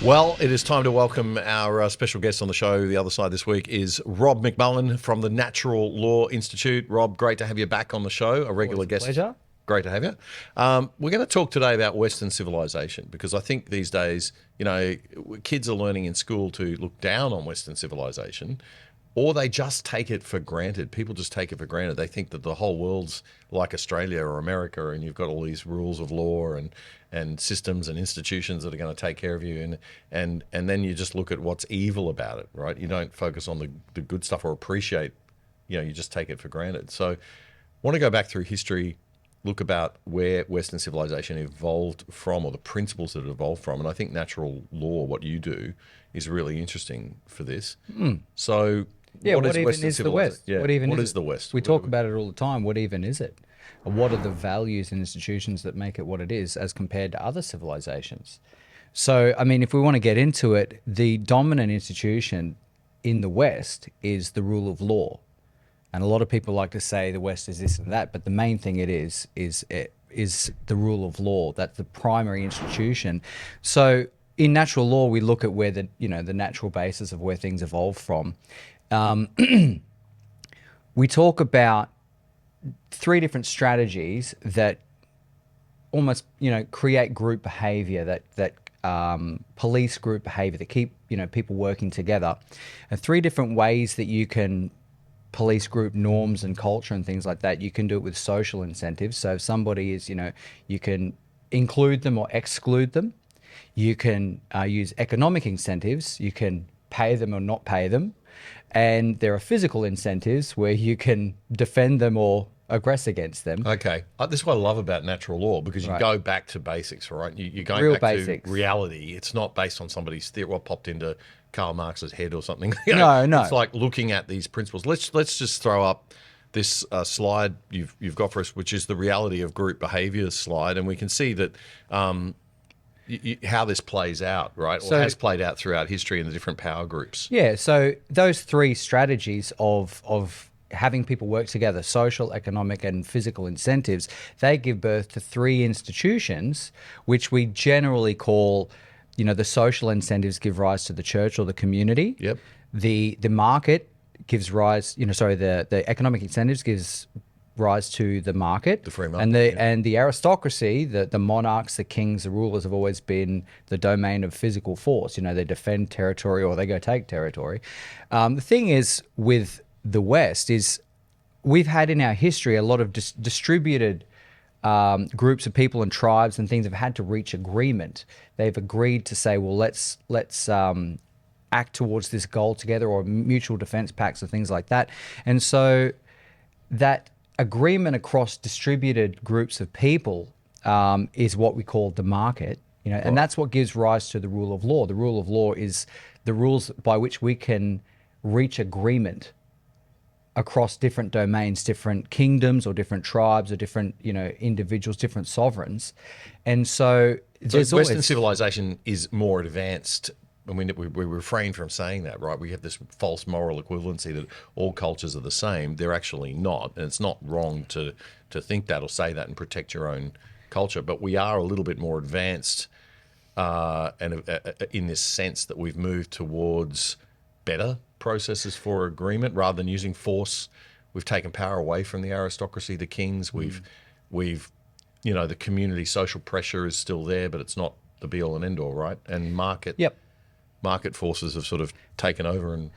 Well, it is time to welcome our special guest on the show. The other side this week is Rob McMullen from the Natural Law Institute. Rob, great to have you back on the show, a regular guest. Pleasure. Great to have you. We're going to talk today about Western civilization because I think these days, kids are learning in school to look down on Western civilization, or they just take it for granted. People just take it for granted. They think that the whole world's like Australia or America, and you've got all these rules of law and systems and institutions that are going to take care of you, and then you just look at what's evil about it, right? You don't focus on the good stuff or appreciate, you just take it for granted. So I want to go back through history, look about where Western civilization evolved from, or the principles that it evolved from. And I think natural law, what you do, is really interesting for this. So What is even Western is the West? civilization? Yeah. What even What is is the West? We talk about it all the time. What even is it? And what are the values and institutions that make it what it is as compared to other civilizations? So, I mean, if we want to get into it, the dominant institution in the West is the rule of law. And a lot of people like to say the West is this and that, but the main thing it is the rule of law. That's the primary institution. So in natural law, we look at where the natural basis of where things evolve from. We talk about three different strategies that almost, create group behavior, that police group behavior, that keep, people working together. And three different ways that you can police group norms and culture and things like that. You can do it with social incentives. So if somebody is, you can include them or exclude them. You can use economic incentives. You can pay them or not pay them. And there are physical incentives where you can defend them or aggress against them. Okay. This is what I love about natural law, because you go back to basics, right? You're going Real back basics. to reality. It's not based on somebody's theory, what popped into Karl Marx's head or something. No. It's like looking at these principles. Let's just throw up this slide you've got for us, which is the reality of group behaviour slide, and we can see that how this plays out, right? Or has played out throughout history in the different power groups. Yeah, so those three strategies of having people work together, social, economic, and physical incentives, they give birth to three institutions, which we generally call, the social incentives give rise to the church or the community. Yep. The market gives rise, the economic incentives gives rise to the market. The free market. And the aristocracy, the monarchs, the kings, the rulers have always been the domain of physical force. They defend territory or they go take territory. The thing is with the West is we've had in our history a lot of distributed groups of people and tribes and things have had to reach agreement. They've agreed to say, well, let's act towards this goal together, or mutual defense pacts or things like that. And so that agreement across distributed groups of people is what we call the market, and that's what gives rise to the rule of law. The rule of law is the rules by which we can reach agreement across different domains, different kingdoms or different tribes or different, individuals, different sovereigns. And so there's Western civilization is more advanced. I mean, we refrain from saying that, right? We have this false moral equivalency that all cultures are the same. They're actually not, and it's not wrong to think that or say that and protect your own culture. But we are a little bit more advanced, and in this sense that we've moved towards better processes for agreement rather than using force. We've taken power away from the aristocracy, the kings. We've the community social pressure is still there, but it's not the be all and end all, right? And market forces have sort of taken over. And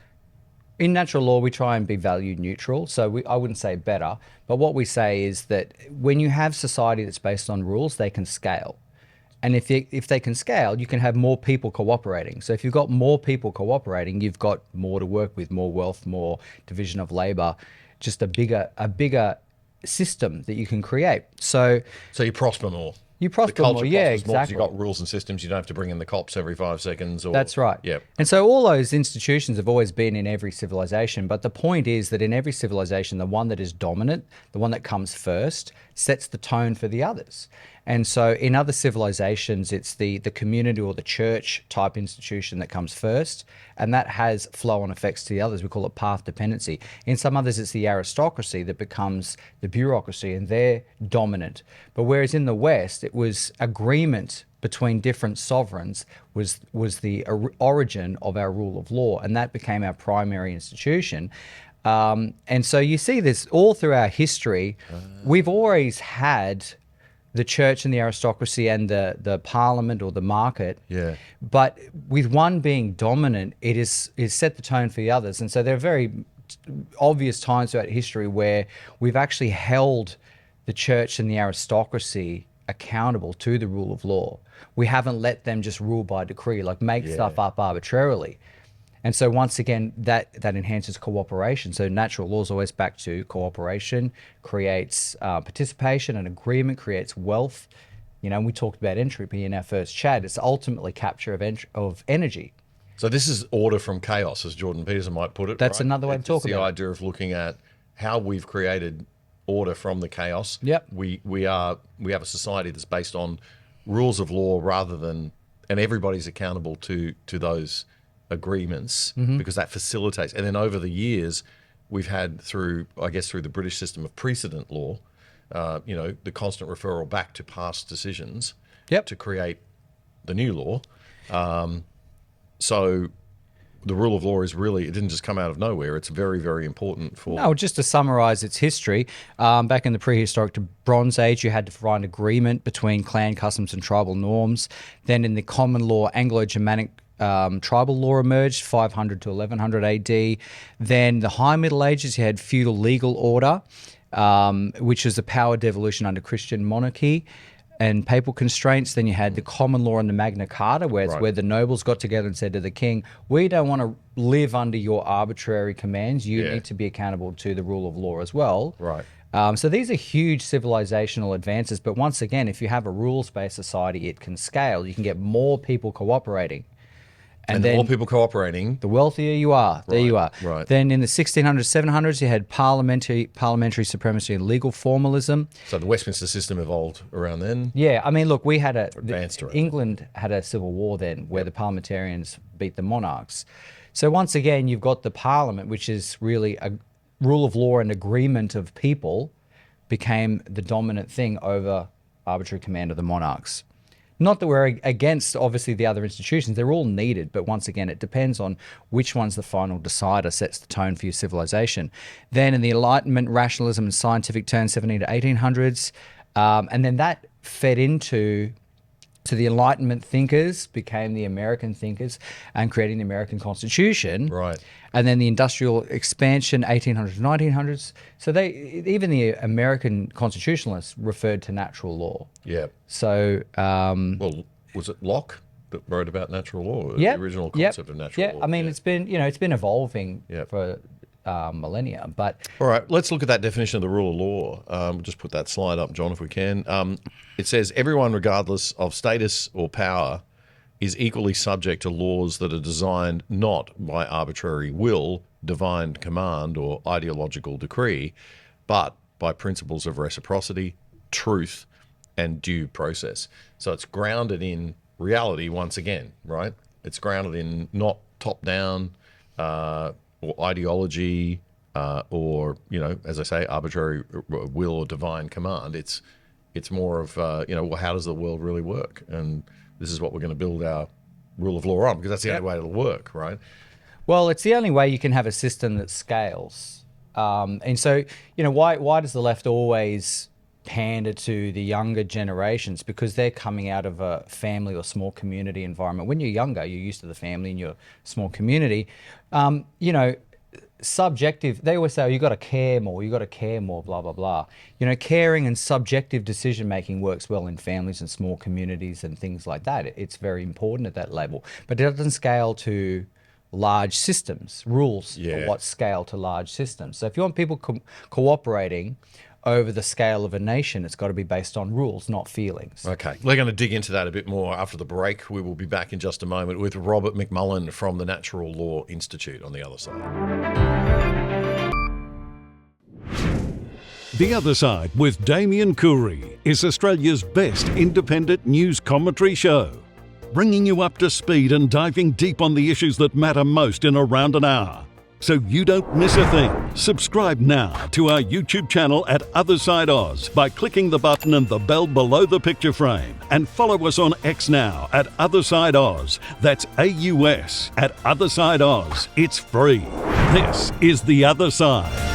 in natural law, we try and be value neutral. So I wouldn't say better, but what we say is that when you have society that's based on rules, they can scale. And if they can scale, you can have more people cooperating. So if you've got more people cooperating, you've got more to work with, more wealth, more division of labor, just a bigger system that you can create. So you prosper more. You prosper more, yeah, exactly. More 'cause you've got rules and systems. You don't have to bring in the cops every 5 seconds. That's right. Yeah. And so all those institutions have always been in every civilization. But the point is that in every civilization, the one that is dominant, the one that comes first, sets the tone for the others. And so in other civilizations, it's the community or the church type institution that comes first, and that has flow-on effects to the others. We call it path dependency. In some others, it's the aristocracy that becomes the bureaucracy, and they're dominant. But whereas in the West, it was agreement between different sovereigns was the origin of our rule of law, and that became our primary institution. And so you see this all through our history. We've always had the church and the aristocracy and the parliament or the market. Yeah. But with one being dominant, it is set the tone for the others. And so there are very obvious times throughout history where we've actually held the church and the aristocracy accountable to the rule of law. We haven't let them just rule by decree, like make stuff up arbitrarily. And so once again, that enhances cooperation. So natural law is always back to cooperation, creates participation, and agreement creates wealth. You know, we talked about entropy in our first chat. It's ultimately capture of energy. So this is order from chaos, as Jordan Peterson might put it. That's right? another way to talk It's about the it. idea of looking at how we've created order from the chaos. Yep. We have a society that's based on rules of law rather than, and everybody's accountable to those agreements because that facilitates. And then over the years, we've had through the British system of precedent law, the constant referral back to past decisions to create the new law. So the rule of law is really, it didn't just come out of nowhere. It's very, very important for... No, just to summarize its history, back in the prehistoric to Bronze Age, you had to find agreement between clan customs and tribal norms. Then in the common law, Anglo-Germanic tribal law emerged, 500 to 1100 AD. Then the High Middle Ages, you had feudal legal order, which was a power devolution under Christian monarchy and papal constraints. Then you had the common law and the Magna Carta, where the nobles got together and said to the king, we don't want to live under your arbitrary commands. You need to be accountable to the rule of law as well. Right. So these are huge civilizational advances. But once again, if you have a rules-based society, it can scale. You can get more people cooperating. And then more people cooperating, the wealthier you are. There you are. Right. Then in the 1600s, 700s, you had parliamentary supremacy and legal formalism. So the Westminster system evolved around then. Yeah, I mean, look, we had Advanced around England had a civil war then where the parliamentarians beat the monarchs. So once again, you've got the parliament, which is really a rule of law and agreement of people, became the dominant thing over arbitrary command of the monarchs. Not that we're against, obviously, the other institutions. They're all needed. But once again, it depends on which one's the final decider, sets the tone for your civilization. Then in the Enlightenment, rationalism and scientific turn, 17 to 1800s. And then that fed into the Enlightenment thinkers, became the American thinkers, and creating the American Constitution. Right. And then the industrial expansion, 1800s to 1900s. So even the American constitutionalists referred to natural law. Yeah. So, Well, was it Locke that wrote about natural law? yeah, The original concept of natural law. I mean, it's been evolving Yep. for millennia, but All right, let's look at that definition of the rule of law. We'll just put that slide up, John, if we can. It says, everyone, regardless of status or power, is equally subject to laws that are designed not by arbitrary will, divine command, or ideological decree, but by principles of reciprocity, truth, and due process. So it's grounded in reality once again, right? It's grounded in not top-down or ideology or, as I say, arbitrary will or divine command. It's more of, well, how does the world really work? And this is what we're going to build our rule of law on, because that's the only way it'll work, right? well, it's the only way you can have a system that scales. And so, why does the left always pander to the younger generations? Because they're coming out of a family or small community environment. When you're younger, you're used to the family and your small community. Subjective, they always say, you got to care more, blah, blah, blah. Caring and subjective decision making works well in families and small communities and things like that. It's very important at that level, but it doesn't scale to large systems. Rules are what scale to large systems. So if you want people cooperating over the scale of a nation, it's got to be based on rules, not feelings. Okay. We're going to dig into that a bit more after the break. We will be back in just a moment with Robert McMullen from the Natural Law Institute on the other side. The Other Side with Damien Coorey is Australia's best independent news commentary show, bringing you up to speed and diving deep on the issues that matter most in around an hour. so you don't miss a thing. Subscribe now to our YouTube channel at Other Side Oz by clicking the button and the bell below the picture frame. And follow us on X now at Other Side Oz. That's AUS at Other Side Oz. It's free. This is The Other Side.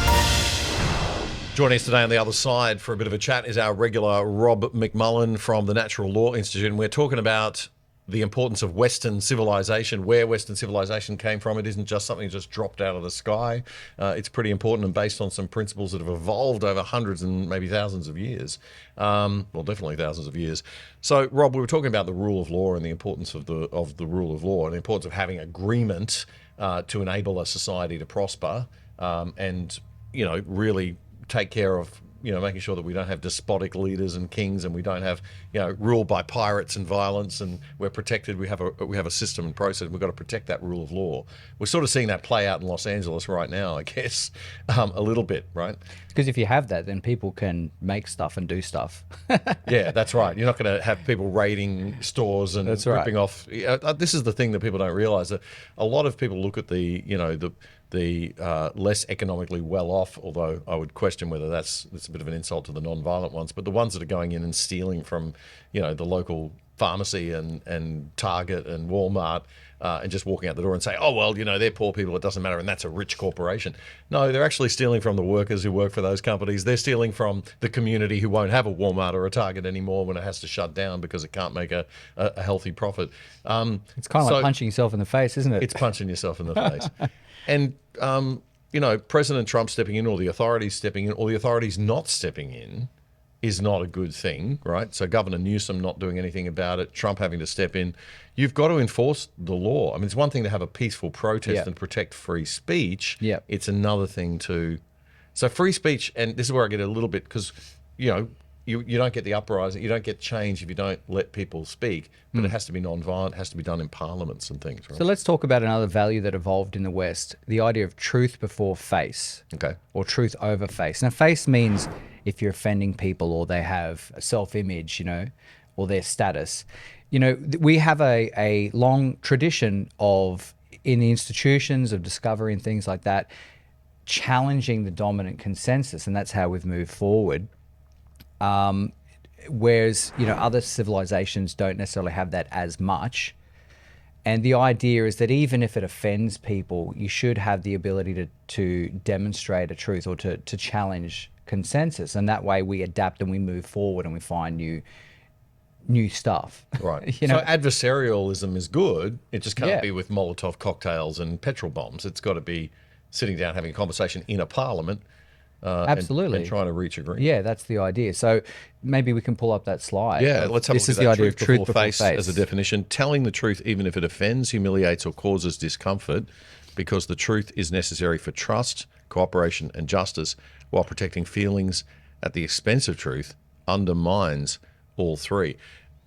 Joining us today on the other side for a bit of a chat is our regular Rob McMullen from the Natural Law Institute. And we're talking about the importance of Western civilization, where Western civilization came from. It isn't just something that just dropped out of the sky. It's pretty important and based on some principles that have evolved over hundreds and maybe thousands of years. Well, definitely thousands of years. So, Rob, we were talking about the rule of law and the importance of the rule of law and the importance of having agreement to enable a society to prosper and, really take care of, making sure that we don't have despotic leaders and kings, and we don't have, ruled by pirates and violence, and we're protected. We have a system and process. We've got to protect that rule of law. We're sort of seeing that play out in Los Angeles right now, I guess, a little bit, right? Because if you have that, then people can make stuff and do stuff. Yeah, that's right. You're not going to have people raiding stores and ripping off. This is the thing that people don't realize, that a lot of people look at the less economically well off, although I would question whether that's a bit of an insult to the non-violent ones, but the ones that are going in and stealing from, the local pharmacy and Target and Walmart and just walking out the door and say, oh, well, they're poor people, it doesn't matter, and that's a rich corporation. No, they're actually stealing from the workers who work for those companies. They're stealing from the community who won't have a Walmart or a Target anymore when it has to shut down because it can't make a healthy profit. It's kind of like punching yourself in the face, isn't it? It's punching yourself in the face. And, President Trump stepping in, or the authorities stepping in, or the authorities not stepping in is not a good thing, right? So Governor Newsom not doing anything about it, Trump having to step in. You've got to enforce the law. I mean, it's one thing to have a peaceful protest and protect free speech. Yeah. It's another thing to... So free speech, and this is where I get a little bit, because, you don't get the uprising, you don't get change if you don't let people speak, but it has to be non-violent, it has to be done in parliaments and things, right? So let's talk about another value that evolved in the West, the idea of truth before face. Okay. Or truth over face. Now, face means if you're offending people or they have a self-image, or their status. We have a long tradition of, in the institutions of discovery and things like that, challenging the dominant consensus, and that's how we've moved forward. Whereas, other civilizations don't necessarily have that as much. And the idea is that even if it offends people, you should have the ability to demonstrate a truth or to challenge consensus. And that way we adapt and we move forward and we find new stuff. Right. So adversarialism is good. It just can't be with Molotov cocktails and petrol bombs. It's got to be sitting down, having a conversation in a parliament. Absolutely. And trying to reach agreement. Yeah, that's the idea. So maybe we can pull up that slide. Yeah, let's have a look at the that. idea of truth before face as a definition. Telling the truth even if it offends, humiliates, or causes discomfort, because the truth is necessary for trust, cooperation, and justice, while protecting feelings at the expense of truth undermines all three.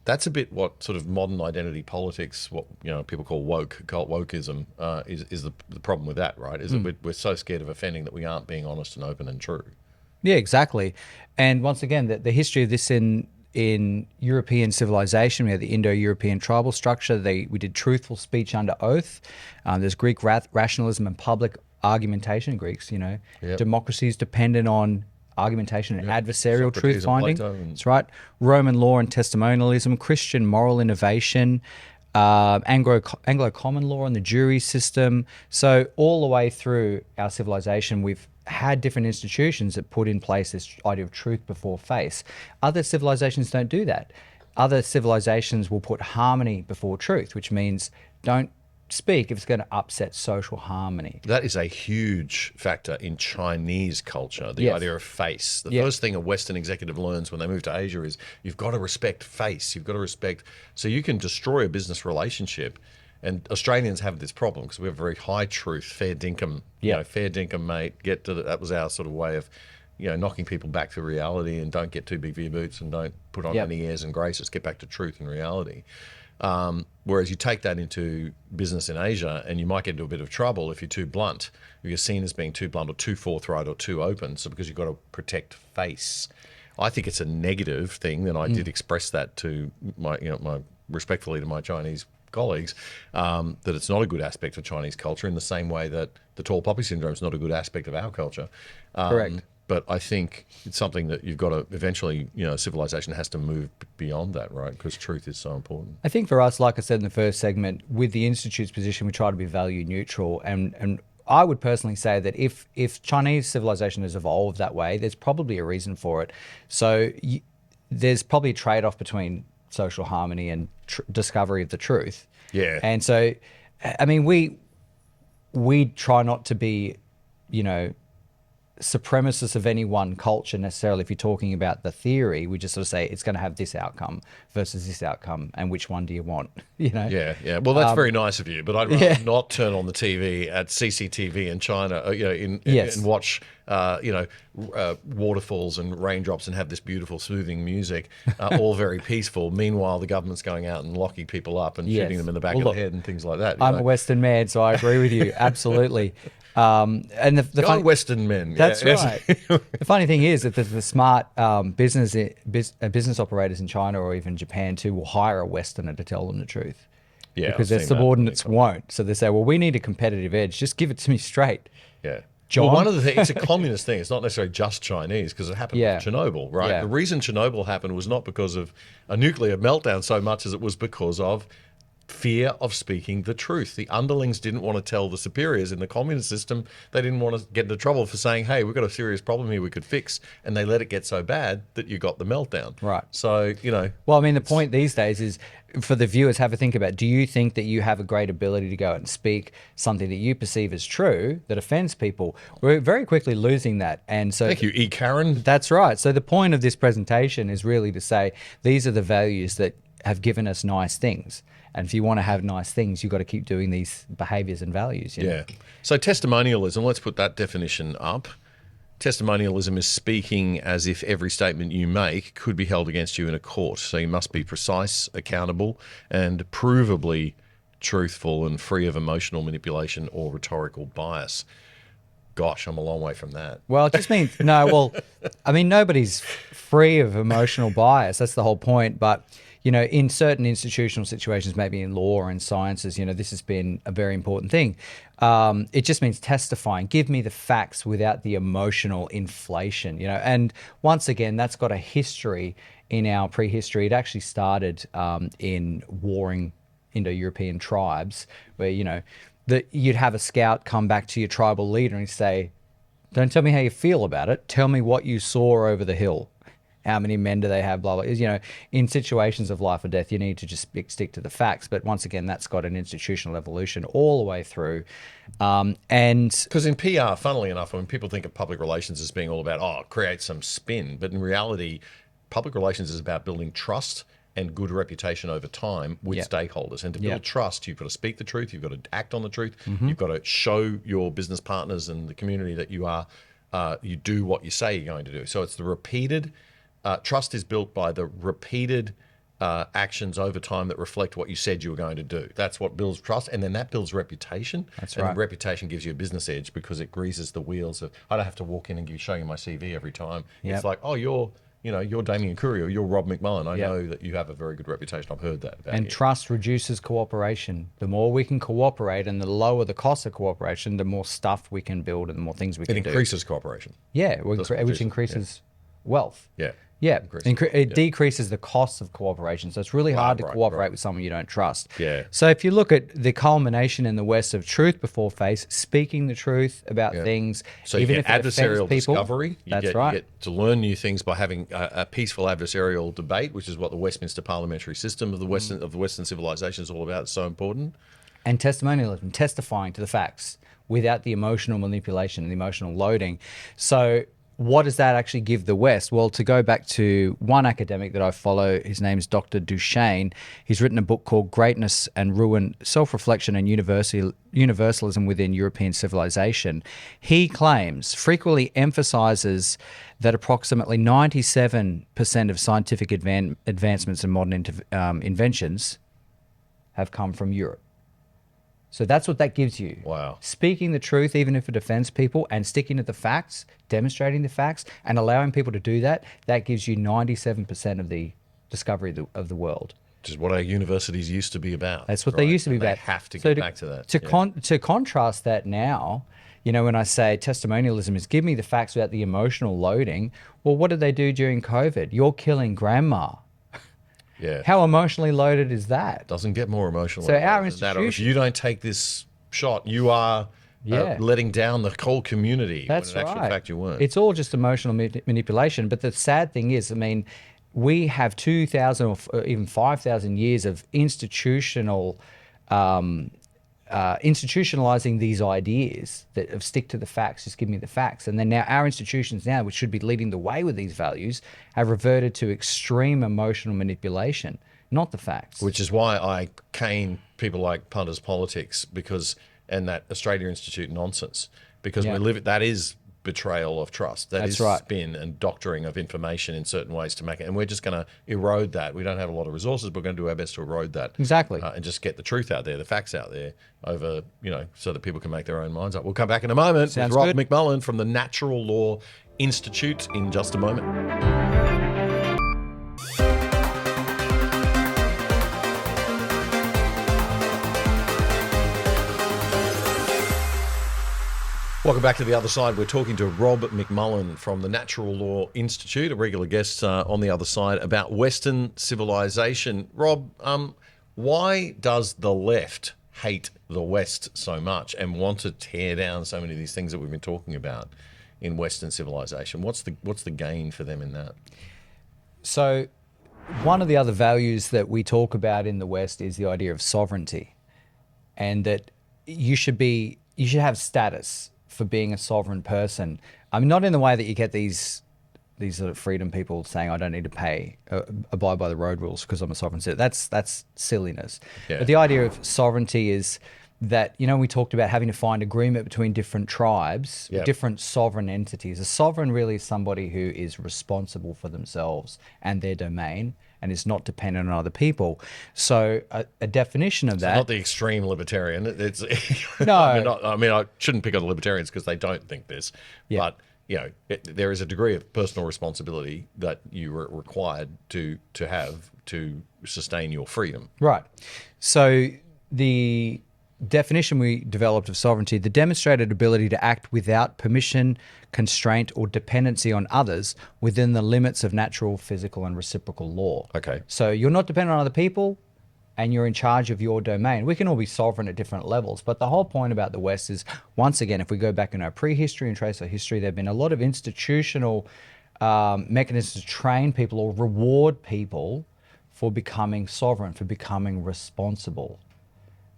That's a bit what sort of modern identity politics, what people call cult wokeism, is the problem with that, right? Is that we're so scared of offending that we aren't being honest and open and true. Yeah, exactly. And once again, the history of this in European civilization, we had the Indo-European tribal structure. We did truthful speech under oath. There's Greek rationalism and public argumentation. Greeks, democracy is dependent on argumentation and adversarial truth finding. That's right. Roman law and testimonialism, Christian moral innovation, Anglo common law and the jury system. So all the way through our civilization, we've had different institutions that put in place this idea of truth before face. Other civilizations don't do that. Other civilizations will put harmony before truth, which means don't speak if it's going to upset social harmony. That is a huge factor in Chinese culture, the idea of face. The first thing a Western executive learns when they move to Asia is you've got to respect face. You've got to respect... So you can destroy a business relationship. And Australians have this problem because we have very high truth, fair dinkum, fair dinkum, mate. That was our sort of way of, knocking people back to reality, and don't get too big for your boots and don't put on any airs and graces. Get back to truth and reality. Whereas you take that into business in Asia and you might get into a bit of trouble if you're too blunt, if you're seen as being too blunt or too forthright or too open. So because you've got to protect face. I think it's a negative thing, and I did express that to my respectfully to my Chinese colleagues, that it's not a good aspect of Chinese culture in the same way that the tall poppy syndrome is not a good aspect of our culture. Correct. But I think it's something that you've got to eventually, civilization has to move beyond that, right? Because truth is so important. I think for us, like I said in the first segment, with the Institute's position, we try to be value neutral. And I would personally say that if Chinese civilization has evolved that way, there's probably a reason for it. So there's probably a trade-off between social harmony and discovery of the truth. Yeah. And so, I mean, we try not to be, supremacists of any one culture necessarily. If you're talking about the theory, we just sort of say it's going to have this outcome versus this outcome, and which one do you want? Yeah. Well, that's very nice of you, but I'd rather not turn on the TV at CCTV in China, and watch, waterfalls and raindrops and have this beautiful, soothing music, all very peaceful. Meanwhile, the government's going out and locking people up and shooting them in the back of the head and things like that. I'm a Western man, so I agree with you absolutely. And the Western men. That's right. The funny thing is that the smart business operators in China or even Japan too will hire a Westerner to tell them the truth. Yeah, because their subordinates won't. So they say, well, we need a competitive edge. Just give it to me straight. Yeah. John? Well, one of the things, it's a communist thing. It's not necessarily just Chinese because it happened with Chernobyl, right? Yeah. The reason Chernobyl happened was not because of a nuclear meltdown so much as it was because of fear of speaking the truth. The underlings didn't want to tell the superiors in the communist system. They didn't want to get into trouble for saying, hey, we've got a serious problem here we could fix. And they let it get so bad that you got the meltdown. Right. So, Well, I mean, the point these days is for the viewers, have a think about, do you think that you have a great ability to go and speak something that you perceive as true that offends people? We're very quickly losing that. And so thank you, E. Karen. That's right. So the point of this presentation is really to say these are the values that have given us nice things. And if you want to have nice things, you've got to keep doing these behaviors and values. Yeah. So testimonialism, let's put that definition up. Testimonialism is speaking as if every statement you make could be held against you in a court. So you must be precise, accountable, and provably truthful and free of emotional manipulation or rhetorical bias. Gosh, I'm a long way from that. Well, it just means, nobody's free of emotional bias. That's the whole point. But, in certain institutional situations, maybe in law or in sciences, this has been a very important thing. It just means testifying. Give me the facts without the emotional inflation, And once again, that's got a history in our prehistory. It actually started in warring Indo-European tribes where, that you'd have a scout come back to your tribal leader and say, don't tell me how you feel about it. Tell me what you saw over the hill. How many men do they have? Blah, blah. In situations of life or death, you need to just stick to the facts. But once again, that's got an institutional evolution all the way through. And because in PR, funnily enough, when people think of public relations as being all about, create some spin. But in reality, public relations is about building trust and good reputation over time with stakeholders. And to build trust, you've got to speak the truth, you've got to act on the truth, you've got to show your business partners and the community that you do what you say you're going to do. So it's the repeated, trust is built by the repeated actions over time that reflect what you said you were going to do. That's what builds trust, and then that builds reputation. That's and right. Reputation gives you a business edge because it greases the wheels of, I don't have to walk in and show you my CV every time. Yep. It's like, you're Damien Curry or you're Rob McMullen. I know that you have a very good reputation. I've heard that about you. And trust reduces cooperation. The more we can cooperate and the lower the cost of cooperation, the more stuff we can build and the more things we can do. It increases cooperation. Yeah, which increases wealth. Yeah. Yeah, it decreases the cost of cooperation. So it's really hard to cooperate with someone you don't trust. Yeah. So if you look at the culmination in the West of truth before face, speaking the truth about things, so even you if get it offends adversarial people, discovery. You get to learn new things by having a peaceful adversarial debate, which is what the Westminster parliamentary system of the Western civilization is all about. It's so important. And testimonialism, testifying to the facts without the emotional manipulation and the emotional loading. So what does that actually give the West? Well, to go back to one academic that I follow, his name is Dr. Duchesne. He's written a book called Greatness and Ruin, Self-Reflection and Universalism Within European Civilization. He claims, frequently emphasizes that approximately 97% of scientific advancements and modern inventions have come from Europe. So that's what that gives you. Wow. Speaking the truth, even if it offends people, and sticking to the facts, demonstrating the facts, and allowing people to do that, that gives you 97% of the discovery of the world. Which is what our universities used to be about. That's what they used to be And about. They have to So get back to that. To contrast that now, when I say testimonialism is give me the facts without the emotional loading, well, what did they do during COVID? You're killing grandma. Yeah. How emotionally loaded is that? Doesn't get more emotional. So our than that. Or if institution- you don't take this shot, you are letting down the whole community. That's when in actual right. fact you weren't. It's all just emotional manipulation. But the sad thing is, we have 2,000 or even 5,000 years of institutionalizing these ideas that of stick to the facts, just give me the facts. And then now our institutions now, which should be leading the way with these values, have reverted to extreme emotional manipulation, not the facts. Which is why I cane people like Punters Politics and that Australia Institute nonsense, because that is betrayal of trust. That's spin and doctoring of information in certain ways to make it. And we're just going to erode that. We don't have a lot of resources, but we're going to do our best to erode that. Exactly. And just get the truth out there, the facts out there over, so that people can make their own minds up. We'll come back in a moment Sounds with Rob good. McMullen from the Natural Law Institute in just a moment. Welcome back to The Other Side. We're talking to Rob McMullen from the Natural Law Institute, a regular guest on The Other Side, about Western civilization. Rob, why does the left hate the West so much and want to tear down so many of these things that we've been talking about in Western civilization? What's the gain for them in that? So one of the other values that we talk about in the West is the idea of sovereignty, and that you should have status for being a sovereign person. I mean, not in the way that you get these sort of freedom people saying, I don't need to abide by the road rules because I'm a sovereign citizen. That's silliness. Yeah. But the idea of sovereignty is that, we talked about having to find agreement between different tribes, Yep. different sovereign entities. A sovereign really is somebody who is responsible for themselves and their domain and is not dependent on other people. So a definition of that... Not the extreme libertarian. It's No. I shouldn't pick on the libertarians because they don't think this. Yeah. But there is a degree of personal responsibility that you are required to have to sustain your freedom. Right. So the definition we developed of sovereignty, the demonstrated ability to act without permission, constraint, or dependency on others within the limits of natural, physical, and reciprocal law. Okay. So you're not dependent on other people and you're in charge of your domain. We can all be sovereign at different levels, but the whole point about the West is, once again, if we go back in our prehistory and trace our history, there have been a lot of institutional mechanisms to train people or reward people for becoming sovereign, for becoming responsible.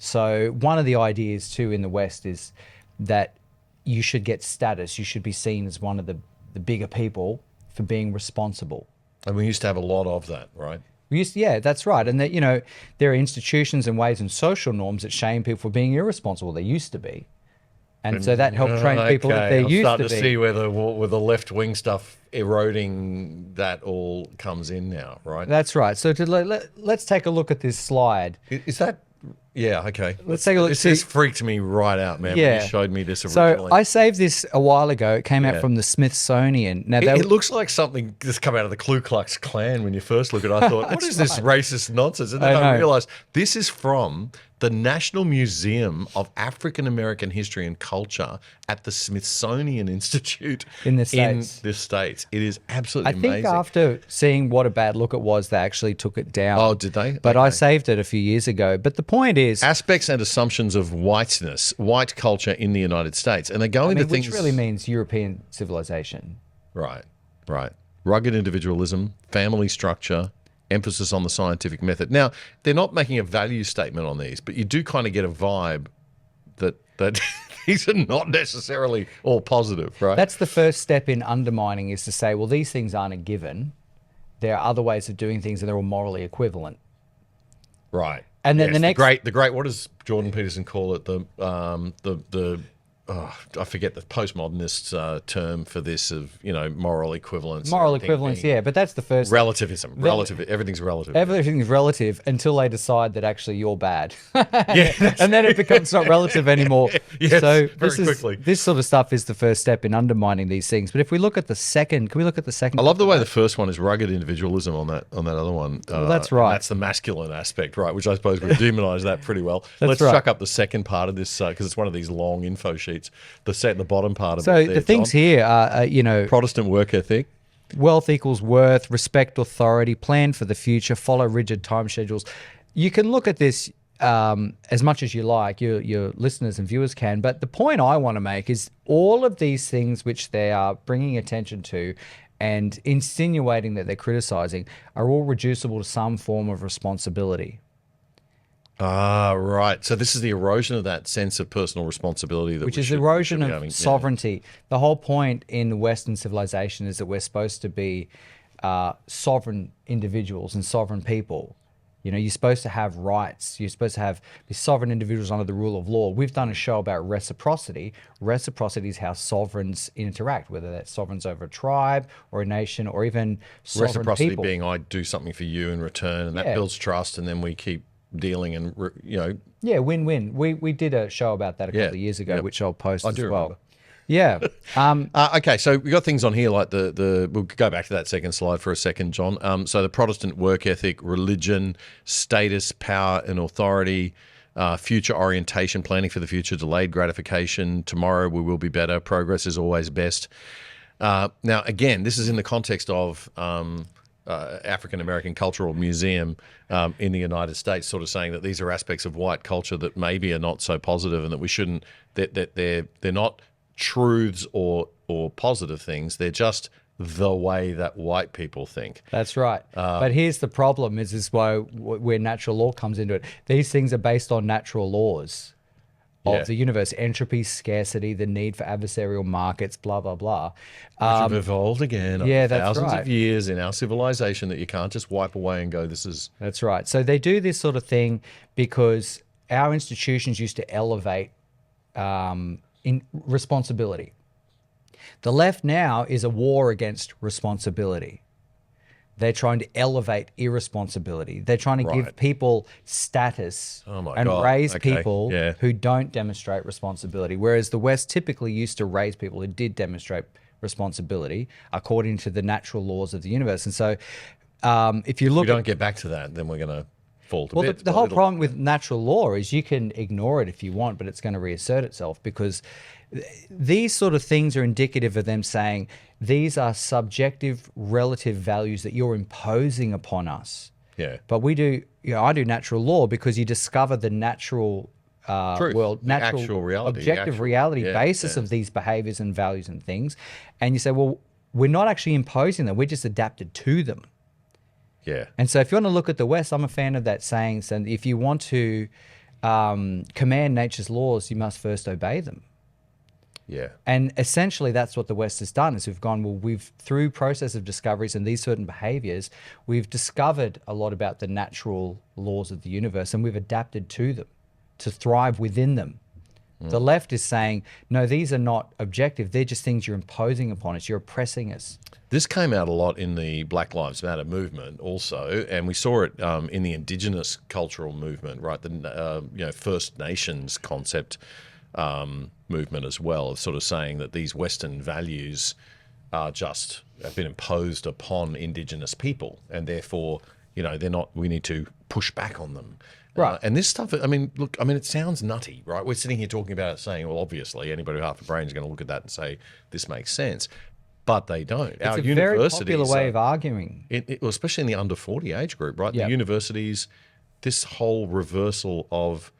So one of the ideas too in the West is that you should get status. You should be seen as one of the bigger people for being responsible. And we used to have a lot of that, right? Yeah, that's right. And that, there are institutions and ways and social norms that shame people for being irresponsible. They used to be. And so that helped train people that they used I'm starting to to be. see where the left-wing stuff eroding that all comes in now, right? That's right. So let's take a look at this slide. Is that... Yeah, okay. Let's take a look. This freaked me right out, man, when you showed me this So originally. I saved this a while ago. It came out from the Smithsonian. Now It looks like something that's come out of the Ku Klux Klan when you first look at it. I thought, what is this racist nonsense? And then I realized this is from the National Museum of African American History and Culture at the Smithsonian Institute In the States. It is absolutely I think amazing. after seeing what a bad look it was, they actually took it down. Oh, did they? But I Okay. saved it a few years ago. But the point is, Aspects and assumptions of whiteness, white culture in the United States. And they go into things... which really means European civilization. Right. Rugged individualism, family structure, emphasis on the scientific method. Now, they're not making a value statement on these, but you do kind of get a vibe that these are not necessarily all positive, right? That's the first step in undermining, is to say, well, these things aren't a given. There are other ways of doing things and they're all morally equivalent. right. And then the next... the great, what does Jordan Peterson call it? The I forget the postmodernist term for this of, moral equivalence. Moral everything equivalence, being yeah, but that's the first. relativism. Everything's relative. Everything's relative until they decide that actually you're bad. And then it becomes not relative anymore. Yes, so very quickly. This sort of stuff is the first step in undermining these things. But if we look at the second, can we look at the second? I love the way the first one is rugged individualism on that other one. Well, that's right. And that's the masculine aspect, right? Which I suppose we've demonized that pretty well. Let's right. chuck up the second part of this because it's one of these long info sheets. The bottom part of So it. There, the things John. here are, Protestant work ethic. wealth equals worth, respect authority, plan for the future, follow rigid time schedules. You can look at this as much as you like, your listeners and viewers can, but the point I want to make is all of these things which they are bringing attention to and insinuating that they're criticizing are all reducible to some form of responsibility. Ah, right. So this is the erosion of that sense of personal responsibility, Which is erosion of sovereignty. The whole point in Western civilization is that we're supposed to be sovereign individuals and sovereign people. You're supposed to have rights. You're supposed to be sovereign individuals under the rule of law. We've done a show about reciprocity. Reciprocity is how sovereigns interact, whether that's sovereigns over a tribe or a nation or even sovereign Reciprocity people. being I do something for you in return, and that Yeah. builds trust, and then we keep dealing and, Yeah, win-win. We did a show about that a couple Yeah. of years ago, Yep. which I'll post as do well. remember. Yeah. Okay, so we got things on here like we'll go back to that second slide for a second, John. So the Protestant work ethic, religion, status, power and authority, future orientation, planning for the future, delayed gratification, tomorrow we will be better, progress is always best. Now, again, this is in the context of African American Cultural Museum in the United States, sort of saying that these are aspects of white culture that maybe are not so positive, and that we shouldn't, that they're not truths or positive things. They're just the way that white people think. That's right. But here's the problem is where natural law comes into it. These things are based on natural laws of the universe: entropy, scarcity, the need for adversarial markets, blah, blah, blah. Which have evolved again yeah, over that's thousands right. of years in our civilization that you can't just wipe away and go, this is... That's right. So they do this sort of thing because our institutions used to elevate in responsibility. The left now is a war against responsibility. They're trying to elevate irresponsibility. They're trying to give Right. people status Oh my and God. raise Okay. people Yeah. who don't demonstrate responsibility. Whereas the West typically used to raise people who did demonstrate responsibility according to the natural laws of the universe. And so if you If look we at don't get back to that, then we're going to fall to well, bits. the whole problem with natural law is you can ignore it if you want, but it's going to reassert itself because these sort of things are indicative of them saying these are subjective relative values that you're imposing upon us. Yeah. But we do, I do natural law because you discover the natural Truth, world, the natural actual reality, the objective actual- reality yeah, basis yeah. of these behaviors and values and things. And you say, well, we're not actually imposing them. We're just adapted to them. Yeah. And so if you want to look at the West, I'm a fan of that saying. So if you want to command nature's laws, you must first obey them. Yeah. And essentially that's what the West has done is we've gone, well, through process of discoveries and these certain behaviors, we've discovered a lot about the natural laws of the universe and we've adapted to them to thrive within them. The left is saying, no, these are not objective. They're just things you're imposing upon us. You're oppressing us. This came out a lot in the Black Lives Matter movement also, and we saw it in the Indigenous cultural movement, right? The First Nations concept movement as well, sort of saying that these Western values have been imposed upon Indigenous people, and therefore, they're not. We need to push back on them. Right. And this stuff, it sounds nutty, right? We're sitting here talking about it saying, well, obviously, anybody with half a brain is going to look at that and say, this makes sense. But they don't. It's a very popular way of arguing. Well, especially in the under 40 age group, right? Yeah. The universities, this whole reversal of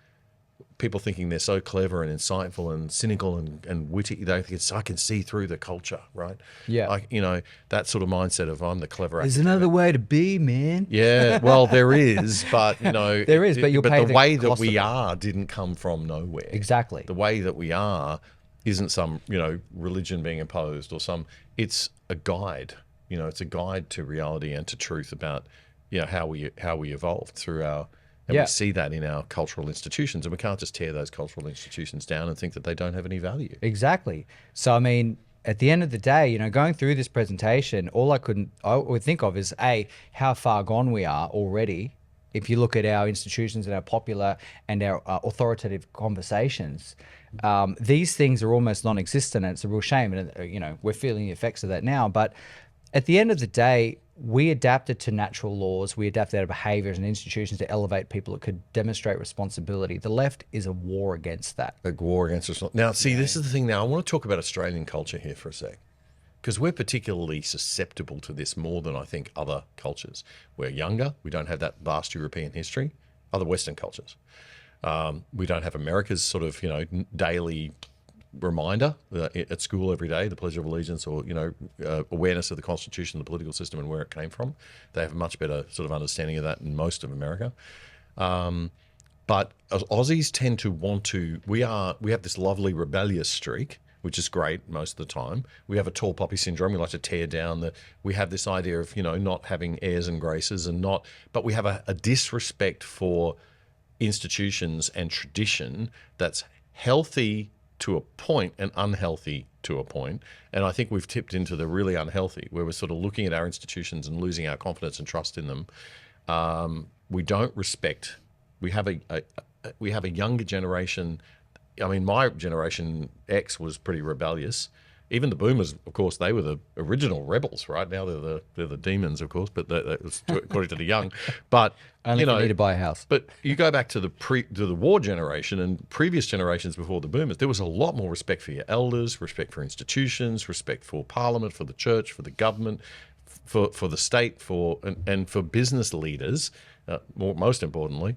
people thinking they're so clever and insightful and cynical and witty. They think I can see through the culture, right? Yeah. That sort of mindset of I'm the clever There's academic. another way to be, man. Yeah, well, there is, but There is, but you'll pay the the way that cost we of it. are didn't come from nowhere. Exactly. The way that we are isn't some, religion being imposed or it's a guide. It's a guide to reality and to truth about, how we evolved through our And Yeah. we see that in our cultural institutions, and we can't just tear those cultural institutions down and think that they don't have any value. Exactly. So, I mean, at the end of the day, you know, going through this presentation, all I would think of is how far gone we are already. If you look at our institutions and our popular and our authoritative conversations, these things are almost non-existent, and it's a real shame. And you know, we're feeling the effects of that now. But at the end of the day, we adapted to natural laws. We adapted our behaviours and institutions to elevate people that could demonstrate responsibility. The left is a war against that. A war against us. Now, see, this is the thing. Now, I want to talk about Australian culture here for a sec, because we're particularly susceptible to this more than I think other cultures. We're younger. We don't have that vast European history. Other Western cultures. We don't have America's sort of, you know, daily reminder at school every day, the Pledge of Allegiance, or, you know, awareness of the Constitution, the political system, and where it came from. They have a much better sort of understanding of that in most of America. But Aussies tend to want to. We have this lovely rebellious streak, which is great most of the time. We have a tall poppy syndrome. We like to tear down we have this idea of, you know, not having airs and graces but we have a disrespect for institutions and tradition that's healthy to a point and unhealthy to a point. And I think we've tipped into the really unhealthy, where we're sort of looking at our institutions and losing our confidence and trust in them. We don't respect. We have a younger generation. I mean, my generation X was pretty rebellious. Even the boomers, of course, they were the original rebels, right? Now they're the demons, of course, but that was according to the young. But Only you know, if you need to buy a house. But you go back to the war generation and previous generations before the boomers, there was a lot more respect for your elders, respect for institutions, respect for parliament, for the church, for the government, for the state, and for business leaders. Most importantly,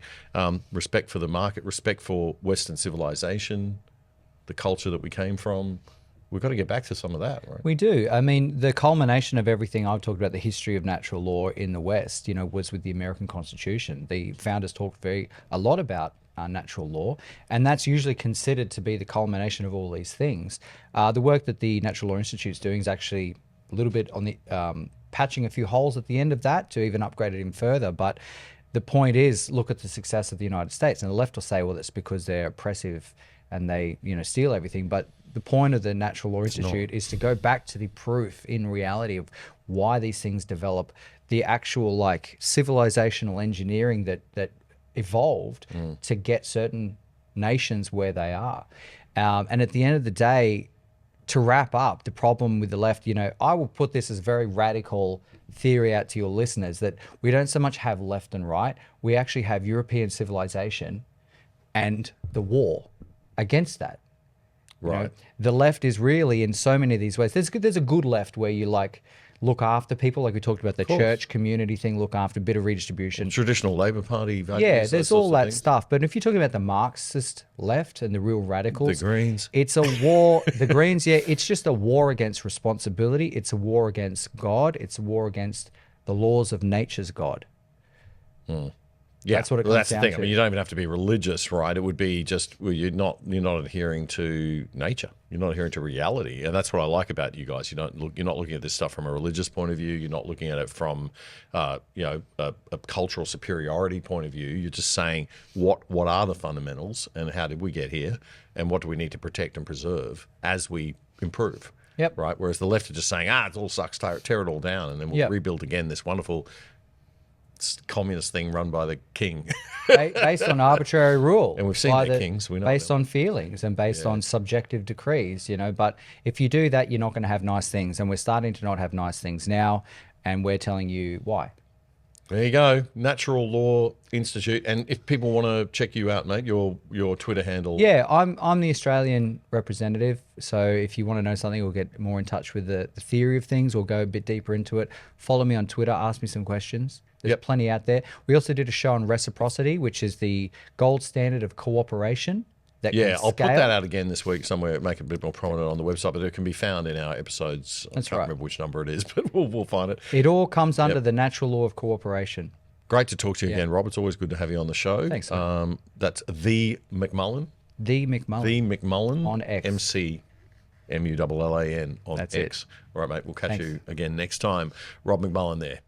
respect for the market, respect for Western civilization, the culture that we came from. We've got to get back to some of that, right? We do. I mean, the culmination of everything I've talked about, the history of natural law in the West, you know, was with the American Constitution. The founders talked a lot about natural law, and that's usually considered to be the culmination of all these things. The work that the Natural Law Institute is doing is actually a little bit on the patching a few holes at the end of that to even upgrade it even further. But the point is, look at the success of the United States, and the left will say, well, it's because they're oppressive and they, you know, steal everything. But the point of the Natural Law Institute is to go back to the proof in reality of why these things develop, the actual like civilizational engineering that evolved to get certain nations where they are. And at the end of the day, to wrap up, the problem with the left, you know, I will put this as very radical theory out to your listeners, that we don't so much have left and right. We actually have European civilization and the war against that. You know, Right. the left is really in so many of these ways. There's a good left where you like look after people, like we talked about the course. church community thing, look after, a bit of redistribution. Traditional Labour Party values. Yeah, those there's sorts all of that things. stuff. But if you're talking about the Marxist left and the real radicals, The Greens. it's a war. The Greens, yeah, it's just a war against responsibility. It's a war against God. It's a war against the laws of nature's God. Yeah, That's what it well, comes that's the down thing. to. I mean, you don't even have to be religious, right? It would be just, well, you're not adhering to nature. You're not adhering to reality, and that's what I like about you guys. You're not looking at this stuff from a religious point of view. You're not looking at it from, a cultural superiority point of view. You're just saying what are the fundamentals, and how did we get here, and what do we need to protect and preserve as we improve. Yep. Right. Whereas the left are just saying, it all sucks, tear it all down, and then we'll Yep. rebuild again this wonderful communist thing run by the king. Based on arbitrary rule. And we've seen by their kings, we know based them. on feelings and based on subjective decrees, you know. But if you do that, you're not going to have nice things. And we're starting to not have nice things now. And we're telling you why. There you go, Natural Law Institute. And if people want to check you out, mate, your Twitter handle. Yeah, I'm the Australian representative. So if you want to know something or get more in touch with the theory of things or go a bit deeper into it, follow me on Twitter, ask me some questions. There's Yep. plenty out there. We also did a show on reciprocity, which is the gold standard of cooperation. That Yeah, can I'll put scale. that out again this week somewhere, make it a bit more prominent on the website, but it can be found in our episodes. That's I can't right. remember which number it is, but we'll find it. It all comes under the natural law of cooperation. Great to talk to you again, Rob. It's always good to have you on the show. Thanks, man. That's The McMullen. The McMullen. The McMullen. On X. McMullan on That's X. it. All right, mate. We'll catch Thanks. you again next time. Rob McMullen there.